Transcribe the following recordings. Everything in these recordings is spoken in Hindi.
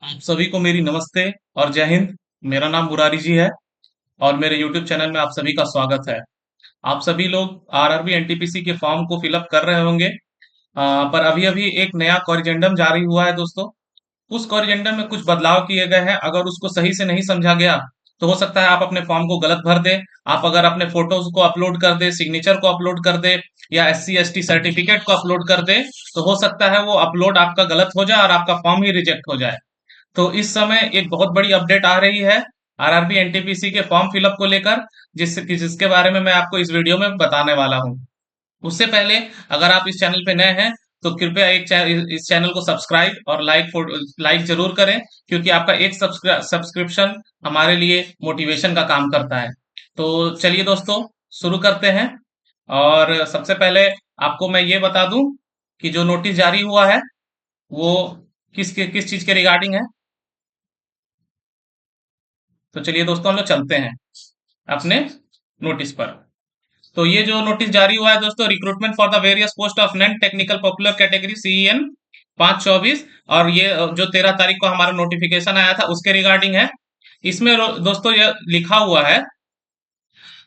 आप सभी को मेरी नमस्ते और जय हिंद। मेरा नाम मुरारी जी है और मेरे यूट्यूब चैनल में आप सभी का स्वागत है। आप सभी लोग आरआरबी एनटीपीसी के फॉर्म को फिलअप कर रहे होंगे। पर अभी अभी एक नया कॉरिजेंडम जारी हुआ है दोस्तों। उस कॉरिजेंडम में कुछ बदलाव किए गए हैं। अगर उसको सही से नहीं समझा गया तो हो सकता है आप अपने फॉर्म को गलत भर दे। आप अगर अपने फोटोज को अपलोड कर दे, सिग्नेचर को अपलोड कर दे या एससी एसटी सर्टिफिकेट को अपलोड कर दे तो हो सकता है वो अपलोड आपका गलत हो जाए और आपका फॉर्म ही रिजेक्ट हो जाए। तो इस समय एक बहुत बड़ी अपडेट आ रही है आरआरबी एनटीपीसी के फॉर्म फिलअप को लेकर, जिसके बारे में मैं आपको इस वीडियो में बताने वाला हूं। उससे पहले अगर आप इस चैनल पे नए हैं तो कृपया इस चैनल को सब्सक्राइब और लाइक जरूर करें, क्योंकि आपका एक सब्सक्रिप्शन हमारे लिए मोटिवेशन का काम करता है। तो चलिए दोस्तों, शुरू करते हैं। और सबसे पहले आपको मैं ये बता दूं कि जो नोटिस जारी हुआ है वो किस चीज के रिगार्डिंग है। तो चलिए दोस्तों, हम लोग चलते हैं अपने नोटिस पर। तो ये जो नोटिस जारी हुआ है दोस्तों, recruitment for the various post of non technical popular category CEN 524, और ये जो 13 तारीख को हमारा नोटिफिकेशन आया था उसके रिगार्डिंग है। इसमें दोस्तों ये लिखा हुआ है,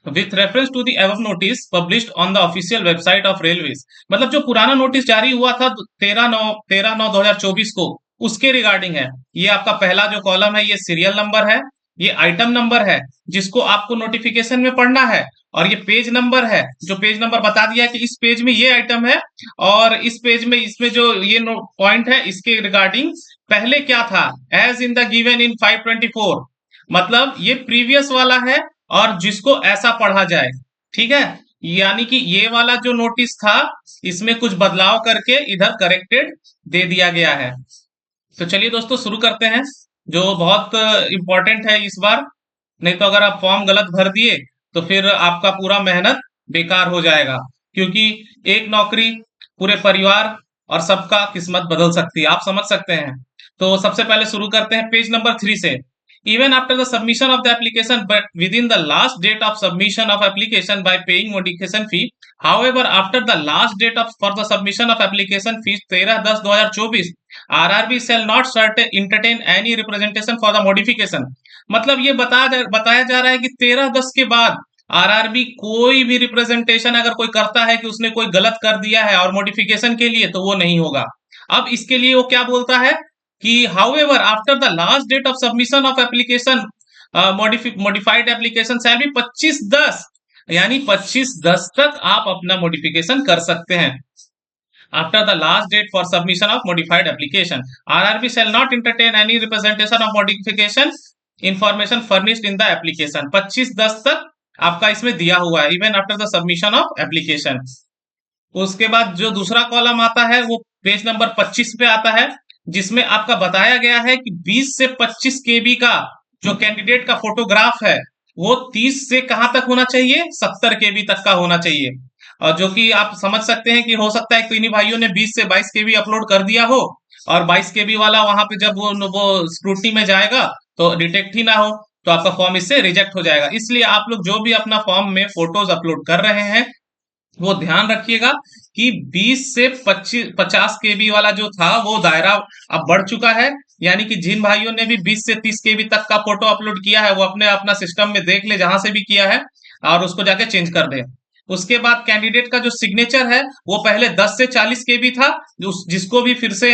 with reference to the above notice published on the official website of railways. मतलब जो पुराना नोटिस जारी हुआ था 13/9/2024 को, उसके रिगार्डिंग है। ये आपका पहला जो कॉलम है ये सीरियल नंबर है, ये आइटम नंबर है जिसको आपको नोटिफिकेशन में पढ़ना है, और ये पेज नंबर है जो पेज नंबर बता दिया कि इस पेज में ये आइटम है, और इस पेज में इसमें जो ये पॉइंट है इसके रिगार्डिंग पहले क्या था, as in the given in 524। मतलब ये प्रीवियस वाला है और जिसको ऐसा पढ़ा जाए, ठीक है। यानी कि ये वाला जो नोटिस था इसमें कुछ बदलाव करके इधर करेक्टेड दे दिया गया है। तो चलिए दोस्तों, शुरू करते हैं, जो बहुत इंपॉर्टेंट है इस बार। नहीं तो अगर आप फॉर्म गलत भर दिए तो फिर आपका पूरा मेहनत बेकार हो जाएगा, क्योंकि एक नौकरी पूरे परिवार और सबका किस्मत बदल सकती है, आप समझ सकते हैं। तो सबसे पहले शुरू करते हैं पेज नंबर 3 से। Even after the submission of the application, but within the last date of submission of application by paying modification fee. However, after the last date of for the submission of application fees 13/10/2024, RRB shall not entertain any representation for the modification। मतलब ये बताया जा रहा है कि 13/10 के बाद आरआरबी कोई भी रिप्रेजेंटेशन अगर कोई करता है कि उसने कोई गलत कर दिया है और मॉडिफिकेशन के लिए, तो वो नहीं होगा। अब इसके लिए वो क्या बोलता है कि however after the last date of submission of application modified application shall be 25/10, यानी 25/10 तक आप अपना मॉडिफिकेशन कर सकते हैं। After the last date for submission of modified application, RRB shall not entertain any representation of modification information furnished in the application। 25/10 तक आपका इसमें दिया हुआ है, even after the submission of application. उसके बाद जो दूसरा कॉलम आता है वो पेज नंबर 25 पे आता है, जिसमें आपका बताया गया है कि 20 से 25 केबी का जो कैंडिडेट का फोटोग्राफ है वो 30 से कहां तक होना चाहिए, 70 केबी तक का होना चाहिए। और जो कि आप समझ सकते हैं कि हो सकता है कि इन्हीं भाइयों ने 20 से 22 केबी अपलोड कर दिया हो, और 22 केबी वाला वहां पे जब वो स्क्रूटनी में जाएगा तो डिटेक्ट ही ना हो, तो आपका फॉर्म इससे रिजेक्ट हो जाएगा। इसलिए आप लोग जो भी अपना फॉर्म में फोटोज अपलोड कर रहे हैं वो ध्यान रखिएगा कि 20 से 50 केबी वाला जो था वो दायरा अब बढ़ चुका है। यानी कि जिन भाइयों ने भी 20 से 30 केबी तक का फोटो अपलोड किया है वो अपने अपना सिस्टम में देख ले, जहां से भी किया है, और उसको जाके चेंज कर दे। उसके बाद कैंडिडेट का जो सिग्नेचर है वो पहले 10 से 40 केबी था, जिसको भी फिर से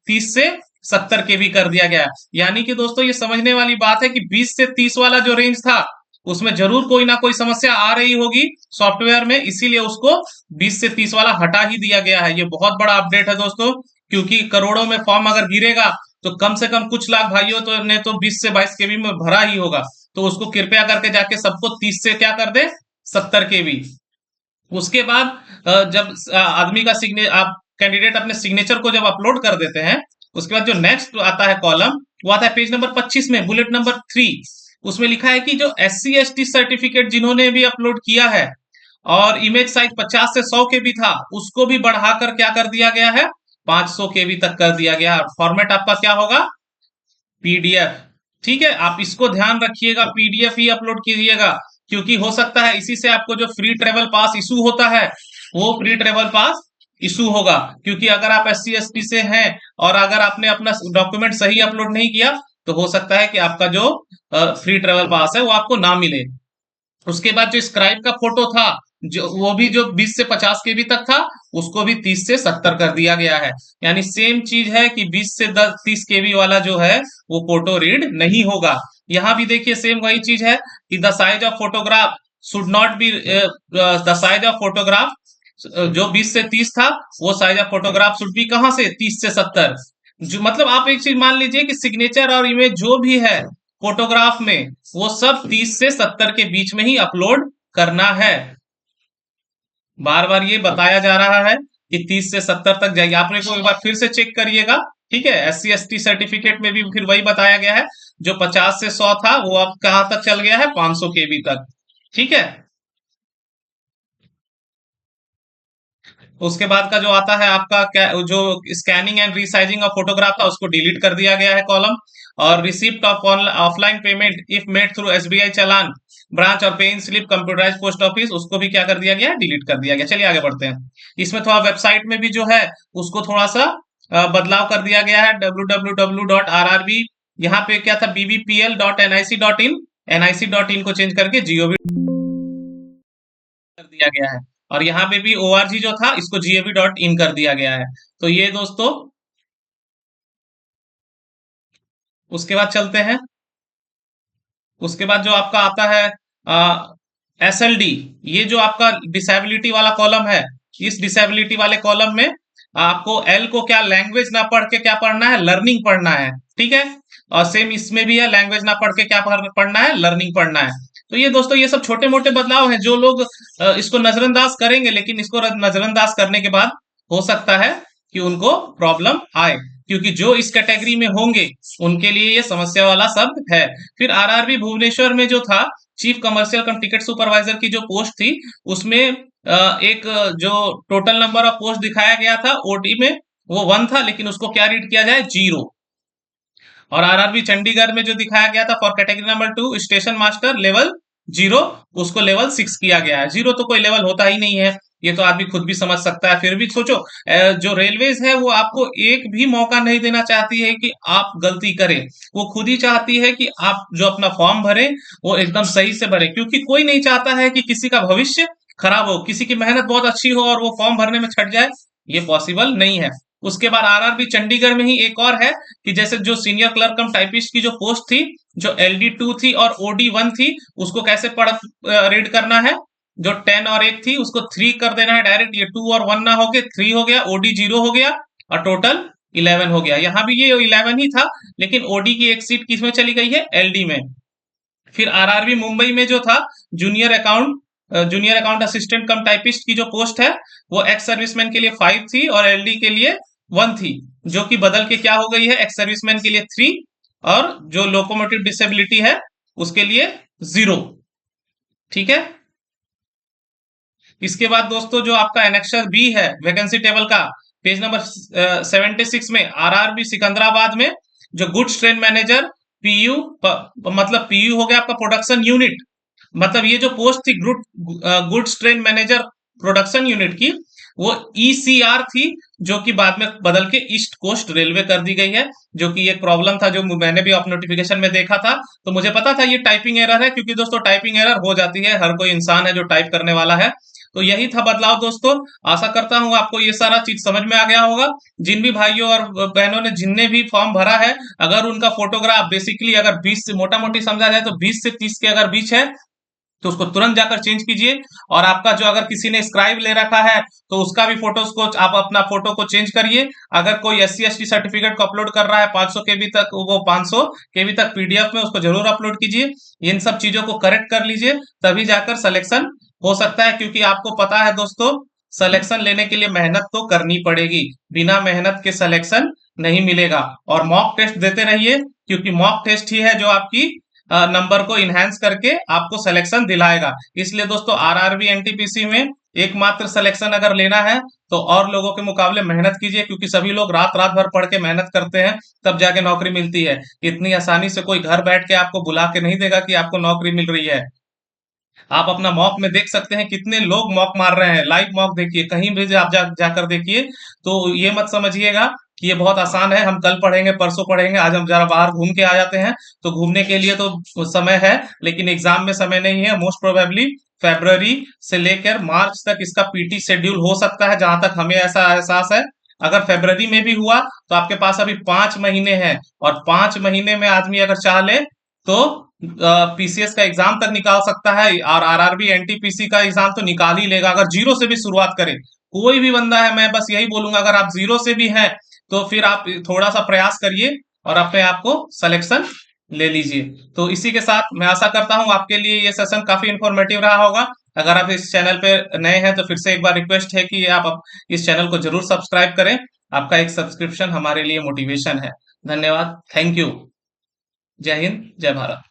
30 से 70 केबी कर दिया गया। यानी कि दोस्तों ये समझने वाली बात है कि 20 से 30 वाला जो रेंज था उसमें जरूर कोई ना कोई समस्या आ रही होगी सॉफ्टवेयर में, इसीलिए उसको 20 से 30 वाला हटा ही दिया गया है। ये बहुत बड़ा अपडेट है दोस्तों, क्योंकि करोड़ों में फॉर्म अगर गिरेगा तो कम से कम कुछ लाख भाइयों ने तो 20 से 22 केबी में भरा ही होगा। तो उसको कृपया करके जाके सबको 30 से क्या कर दे, 70 केबी। उसके बाद जब आदमी का आप कैंडिडेट अपने सिग्नेचर को जब अपलोड कर देते हैं, उसके बाद जो नेक्स्ट आता है कॉलम वो आता है पेज नंबर 25 में, बुलेट नंबर 3। उसमें लिखा है कि जो SC ST सर्टिफिकेट जिन्होंने भी अपलोड किया है और इमेज साइज 50 से 100 के भी था, उसको भी बढ़ाकर क्या कर दिया गया है, 500 के भी तक कर दिया गया। फॉर्मेट आपका क्या होगा, PDF। ठीक है, आप इसको ध्यान रखिएगा, PDF ही अपलोड कीजिएगा, क्योंकि हो सकता है इसी से आपको जो फ्री ट्रेवल पास इशू होता है वो फ्री ट्रेवल पास इशू होगा, क्योंकि अगर आप SC ST से हैं और अगर आपने अपना डॉक्यूमेंट सही अपलोड नहीं किया तो हो सकता है कि आपका जो फ्री ट्रेवल पास है वो आपको ना मिले। उसके बाद जो स्क्राइब का फोटो था, जो वो भी जो 20 से 50 केबी तक था, उसको भी 30 से 70 कर दिया गया है। यानी सेम चीज है कि 20 से 30 केबी वाला जो है वो फोटो रीड नहीं होगा। यहाँ भी देखिए सेम वही चीज है कि the size of photograph should not be, the size of photograph जो 20 से 30 था वो size of photograph should be कहाँ से 30 से 70। जो मतलब आप एक चीज मान लीजिए कि सिग्नेचर और इमेज जो भी है फोटोग्राफ में वो सब 30 से 70 के बीच में ही अपलोड करना है। बार बार ये बताया जा रहा है कि 30 से 70 तक जाइए। आपने को एक बार फिर से चेक करिएगा, ठीक है। SC ST सर्टिफिकेट में भी फिर वही बताया गया है, जो 50 से 100 था वो अब कहां तक चल गया है 500 केबी तक, ठीक है। उसके बाद का जो आता है आपका क्या, जो scanning and resizing of photograph था उसको डिलीट कर दिया गया है कॉलम। और receipt of offline payment if made through SBI चालान ब्रांच और paying slip computerise post office, उसको भी क्या कर दिया गया है, डिलीट कर दिया गया। चलिए आगे बढ़ते हैं। इसमें थोड़ा वेबसाइट में भी जो है उसको थोड़ा सा बदलाव कर दिया गया है। www.rrb, यहाँ पे क्या था bbpl.nic.in, nic.in को चेंज करके gov कर दिया गया है। और यहाँ पे भी org जो था इसको gov.in कर दिया गया है। तो ये दोस्तों, उसके बाद चलते हैं। उसके बाद जो आपका आता है SLD, ये जो आपका डिसेबिलिटी वाला कॉलम है, इस डिसेबिलिटी वाले कॉलम में आपको L को क्या लैंग्वेज ना पढ़ के क्या पढ़ना है, लर्निंग पढ़ना है, ठीक है। और सेम इसमें भी है, लैंग्वेज ना पढ़ के क्या पढ़ना है, लर्निंग पढ़ना है। तो ये दोस्तों ये सब छोटे मोटे बदलाव हैं जो लोग इसको नजरअंदाज करेंगे, लेकिन इसको नजरअंदाज करने के बाद हो सकता है कि उनको प्रॉब्लम आए, क्योंकि जो इस कैटेगरी में होंगे उनके लिए ये समस्या वाला शब्द है। फिर RRB भुवनेश्वर में जो था चीफ कमर्शियल कम टिकट सुपरवाइजर की जो पोस्ट थी, उसमें एक जो टोटल नंबर ऑफ पोस्ट दिखाया गया था OD में वो 1 था, लेकिन उसको क्या रीड किया जाए, 0। और RRB चंडीगढ़ में जो दिखाया गया था for category number 2 station master level 0, उसको लेवल 6 किया गया है। 0 तो कोई लेवल होता ही नहीं है, ये तो आदमी खुद भी समझ सकता है। फिर भी सोचो, जो रेलवेज है वो आपको एक भी मौका नहीं देना चाहती है कि आप गलती करें। वो खुद ही चाहती है कि आप जो अपना फॉर्म भरें वो एकदम सही से भरें, क्योंकि कोई नहीं चाहता है कि किसी का भविष्य खराब हो, किसी की मेहनत बहुत अच्छी हो और वो फॉर्म भरने में छट जाए, ये पॉसिबल नहीं है। उसके बाद RRB चंडीगढ़ में ही एक और है कि जैसे जो सीनियर क्लर्क कम टाइपिस्ट की जो पोस्ट थी, जो LD2 थी और OD1 थी, उसको कैसे रीड करना है, जो 10 और 1 थी उसको 3 कर देना है डायरेक्ट, ये 2 और 1 ना होके 3 हो गया, OD 0 हो गया और टोटल 11 हो गया। यहाँ भी ये 11 ही था, लेकिन OD की एक सीट किसमें चली गई है, LD में। फिर RRB मुंबई में जो था जूनियर अकाउंट असिस्टेंट कम टाइपिस्ट की जो पोस्ट है वो एक्स सर्विसमैन के लिए 5 थी और LD के लिए 1 थी, जो कि बदल के क्या हो गई है, एक्स सर्विसमैन के लिए 3 और जो लोकोमोटिव डिसेबिलिटी है उसके लिए 0, ठीक है। इसके बाद दोस्तों जो आपका एनेक्सर बी है वैकेंसी टेबल का, पेज नंबर 76 में RRB सिकंदराबाद में जो गुड्स ट्रेन मैनेजर PU, मतलब PU हो गया आपका प्रोडक्शन यूनिट, मतलब ये जो पोस्ट थी goods train manager production unit की, वो ECR थी, जो कि बाद में बदल के ईस्ट कोस्ट रेलवे कर दी गई है। जो कि एक प्रॉब्लम था जो मैंने भी आप नोटिफिकेशन में देखा था, तो मुझे पता था ये टाइपिंग एरर है, क्योंकि दोस्तों टाइपिंग एरर हो जाती है, हर कोई इंसान है जो टाइप करने वाला है। तो यही था बदलाव दोस्तों। आशा करता हूँ आपको ये सारा चीज समझ में आ गया होगा। जिन भी भाइयों और बहनों ने जिनने भी फॉर्म भरा है, अगर उनका फोटोग्राफ बेसिकली अगर 20 से मोटा मोटी समझा जाए तो 20 से 30 के अगर बीच है तो उसको तुरंत जाकर चेंज कीजिए। और आपका जो अगर किसी ने स्क्राइब ले रखा है तो उसका भी फोटोज को आप अपना फोटो को चेंज करिए। अगर कोई SC ST सर्टिफिकेट को अपलोड कर रहा है 500 केबी तक, वो 500 केबी तक PDF में उसको जरूर अपलोड कीजिए। इन सब चीजों को करेक्ट कर लीजिए, तभी जाकर सिलेक्शन हो सकता है। क्योंकि आपको पता है दोस्तों, सिलेक्शन लेने के लिए मेहनत तो करनी पड़ेगी, बिना मेहनत के सिलेक्शन नहीं मिलेगा। और मॉक टेस्ट देते रहिए, क्योंकि मॉक टेस्ट ही है जो आपकी नंबर को इनहेंस करके आपको सिलेक्शन दिलाएगा। इसलिए दोस्तों RRB NTPC में एकमात्र सिलेक्शन अगर लेना है तो और लोगों के मुकाबले मेहनत कीजिए, क्योंकि सभी लोग रात रात भर पढ़ के मेहनत करते हैं तब जाके नौकरी मिलती है। इतनी आसानी से कोई घर बैठ के आपको बुला के नहीं देगा कि आपको नौकरी मिल रही है। आप अपना मॉक में देख सकते हैं कितने लोग मॉक मार रहे हैं। लाइव मॉक देखिए, कहीं भी आप जाकर देखिए। तो ये मत समझिएगा कि ये बहुत आसान है, हम कल पढ़ेंगे परसों पढ़ेंगे, आज हम जरा बाहर घूम के आ जाते हैं। तो घूमने के लिए तो समय है, लेकिन एग्जाम में समय नहीं है। मोस्ट प्रोबेबली फेब्रवरी से लेकर मार्च तक इसका पीटी शेड्यूल हो सकता है, जहां तक हमें ऐसा एहसास है। अगर फरवरी में भी हुआ तो आपके पास अभी 5 महीने हैं, और 5 महीने में आदमी अगर चाह ले तो पीसीएस का एग्जाम तक निकाल सकता है, और आरआरबी एनटीपीसी का एग्जाम तो निकाल ही लेगा अगर जीरो से भी शुरुआत करे। कोई भी बंदा है, मैं बस यही बोलूंगा, अगर आप जीरो से भी हैं तो फिर आप थोड़ा सा प्रयास करिए और अपने आप को सिलेक्शन ले लीजिए। तो इसी के साथ मैं आशा करता हूं आपके लिए ये सेशन काफी इंफॉर्मेटिव रहा होगा। अगर आप इस चैनल पे नए हैं तो फिर से एक बार रिक्वेस्ट है कि आप इस चैनल को जरूर सब्सक्राइब करें। आपका एक सब्सक्रिप्शन हमारे लिए मोटिवेशन है। धन्यवाद, थैंक यू। जय हिंद, जय भारत।